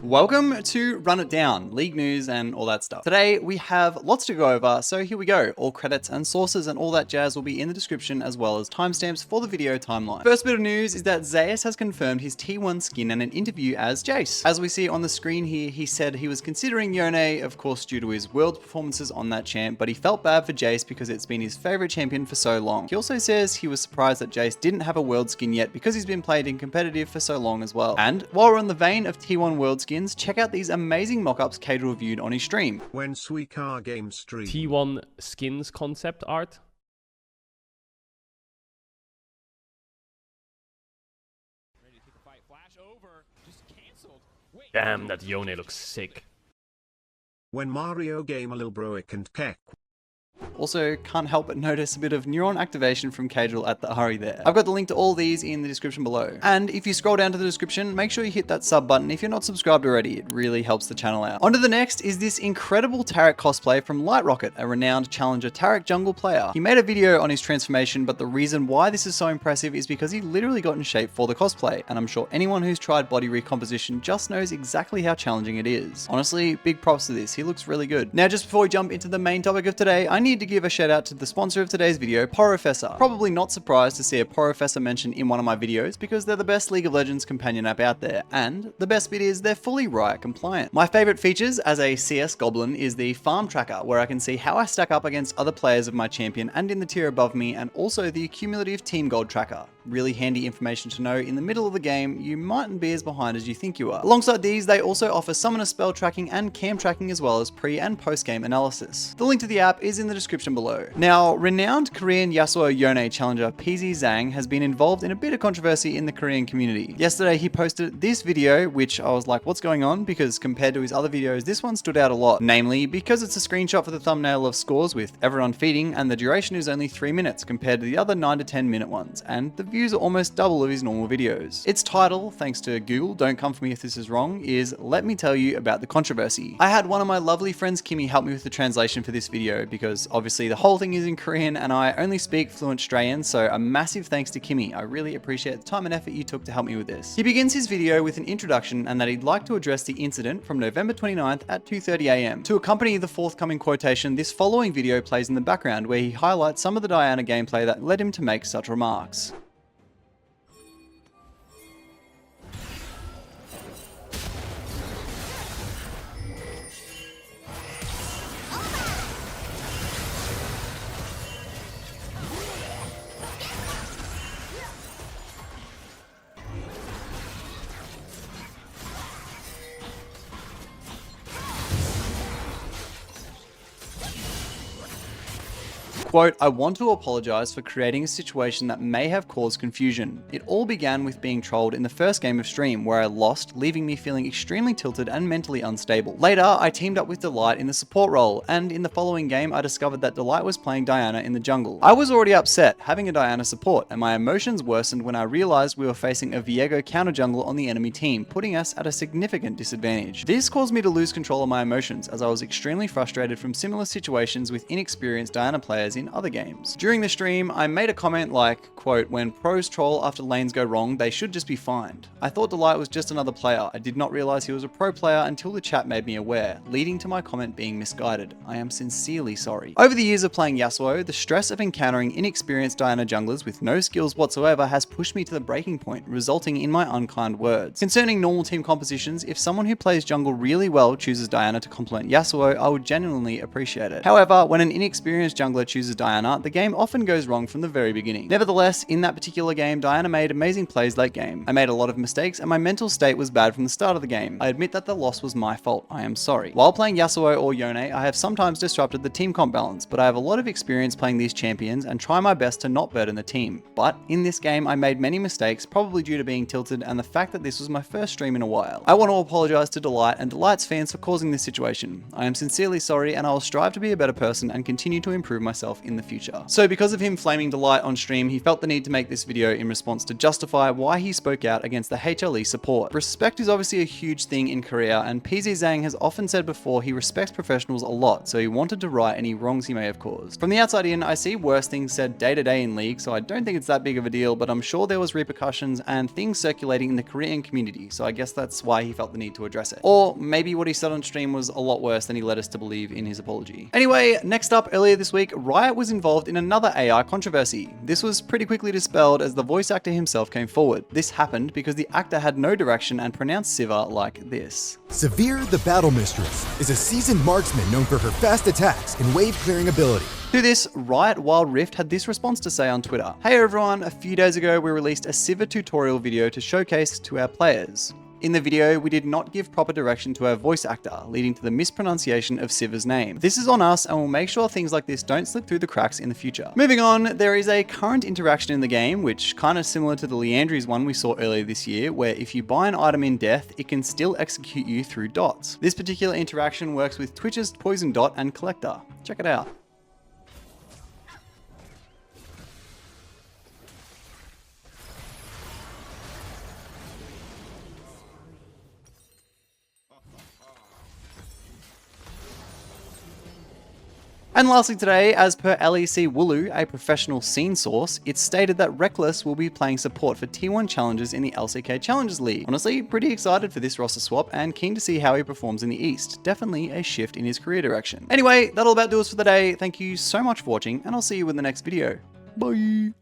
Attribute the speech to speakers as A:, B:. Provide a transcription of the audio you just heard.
A: Welcome to Run It Down, league news and all that stuff. Today we have lots to go over, so here we go. All credits and sources and all that jazz will be in the description, as well as timestamps for the video timeline. First bit of news is that Zeus has confirmed his T1 skin in an interview as Jace. As we see on the screen here, he said he was considering Yone, of course due to his world performances on that champ, but he felt bad for Jace because it's been his favorite champion for so long. He also says he was surprised that Jace didn't have a world skin yet because he's been played in competitive for so long as well. And while we're on the vein of T1 world skins, check out these amazing mockups Caedrel reviewed on his stream.
B: When Suicar game stream.
C: T1 skins concept art. Damn, that Yone looks sick.
B: When Mario game a little broic and kek.
A: Also, can't help but notice a bit of neuron activation from Caedrel at the hurry there. I've got the link to all these in the description below. And if you scroll down to the description, make sure you hit that sub button if you're not subscribed already. It really helps the channel out. On to the next is this incredible Taric cosplay from Lightrocket, a renowned challenger Taric jungle player. He made a video on his transformation, but the reason why this is so impressive is because he literally got in shape for the cosplay, and I'm sure anyone who's tried body recomposition just knows exactly how challenging it is. Honestly, big props to this. He looks really good. Now, just before we jump into the main topic of today, I need to give a shout out to the sponsor of today's video, Porofessor. Probably not surprised to see a Porofessor mentioned in one of my videos because they're the best League of Legends companion app out there, and the best bit is they're fully Riot compliant. My favorite features as a CS goblin is the farm tracker, where I can see how I stack up against other players of my champion and in the tier above me, and also the cumulative team gold tracker. Really handy information to know in the middle of the game you mightn't be as behind as you think you are. Alongside these, they also offer summoner spell tracking and cam tracking, as well as pre and post game analysis. The link to the app is in the description below. Now, renowned Korean Yasuo Yone challenger Pz ZZang has been involved in a bit of controversy in the Korean community. Yesterday he posted this video, which I was like, what's going on? Because compared to his other videos, this one stood out a lot. Namely, because it's a screenshot for the thumbnail of scores with everyone feeding, and the duration is only 3 minutes compared to the other 9 to 10 minute ones, and the views are almost double of his normal videos. Its title, thanks to Google, don't come for me if this is wrong, is Let Me Tell You About the Controversy. I had one of my lovely friends Kimmy help me with the translation for this video because obviously the whole thing is in Korean and I only speak fluent Australian, so a massive thanks to Kimmy. I really appreciate the time and effort you took to help me with this. He begins his video with an introduction and that he'd like to address the incident from November 29th at 2:30 AM. To accompany the forthcoming quotation, this following video plays in the background where he highlights some of the Diana gameplay that led him to make such remarks. Quote, I want to apologize for creating a situation that may have caused confusion. It all began with being trolled in the first game of stream where I lost, leaving me feeling extremely tilted and mentally unstable. Later, I teamed up with Delight in the support role, and in the following game, I discovered that Delight was playing Diana in the jungle. I was already upset having a Diana support, and my emotions worsened when I realized we were facing a Viego counter jungle on the enemy team, putting us at a significant disadvantage. This caused me to lose control of my emotions, as I was extremely frustrated from similar situations with inexperienced Diana players in other games. During the stream, I made a comment like, quote, when pros troll after lanes go wrong, they should just be fined. I thought Delight was just another player. I did not realize he was a pro player until the chat made me aware, leading to my comment being misguided. I am sincerely sorry. Over the years of playing Yasuo, the stress of encountering inexperienced Diana junglers with no skills whatsoever has pushed me to the breaking point, resulting in my unkind words. Concerning normal team compositions, if someone who plays jungle really well chooses Diana to complement Yasuo, I would genuinely appreciate it. However, when an inexperienced jungler chooses Diana, the game often goes wrong from the very beginning. Nevertheless, in that particular game, Diana made amazing plays late game. I made a lot of mistakes and my mental state was bad from the start of the game. I admit that the loss was my fault. I am sorry. While playing Yasuo or Yone, I have sometimes disrupted the team comp balance, but I have a lot of experience playing these champions and try my best to not burden the team. But in this game, I made many mistakes, probably due to being tilted and the fact that this was my first stream in a while. I want to apologize to Delight and Delight's fans for causing this situation. I am sincerely sorry and I will strive to be a better person and continue to improve myself in the future. So because of him flaming Delight on stream, he felt the need to make this video in response to justify why he spoke out against the HLE support. Respect is obviously a huge thing in Korea, and Pz ZZang has often said before he respects professionals a lot, so he wanted to right any wrongs he may have caused. From the outside in, I see worse things said day to day in League, so I don't think it's that big of a deal, but I'm sure there was repercussions and things circulating in the Korean community, so I guess that's why he felt the need to address it. Or maybe what he said on stream was a lot worse than he led us to believe in his apology. Anyway, next up, earlier this week, Riot was involved in another AI controversy. This was pretty quickly dispelled as the voice actor himself came forward. This happened because the actor had no direction and pronounced Siva like this.
D: Severe the Battle Mistress is a seasoned marksman known for her fast attacks and wave clearing ability.
A: To this, Riot Wild Rift had this response to say on Twitter. Hey everyone, a few days ago we released a Siva tutorial video to showcase to our players. In the video, we did not give proper direction to our voice actor, leading to the mispronunciation of Siva's name. This is on us, and we'll make sure things like this don't slip through the cracks in the future. Moving on, there is a current interaction in the game, which kind of similar to the Leandries one we saw earlier this year, where if you buy an item in death, it can still execute you through dots. This particular interaction works with Twitch's Poison Dot and Collector. Check it out. And lastly today, as per LEC Wooloo, a professional scene source, it's stated that Rekkles will be playing support for T1 challenges in the LCK Challengers League. Honestly, pretty excited for this roster swap and keen to see how he performs in the East. Definitely a shift in his career direction. Anyway, that'll about do us for the day. Thank you so much for watching, and I'll see you in the next video. Bye!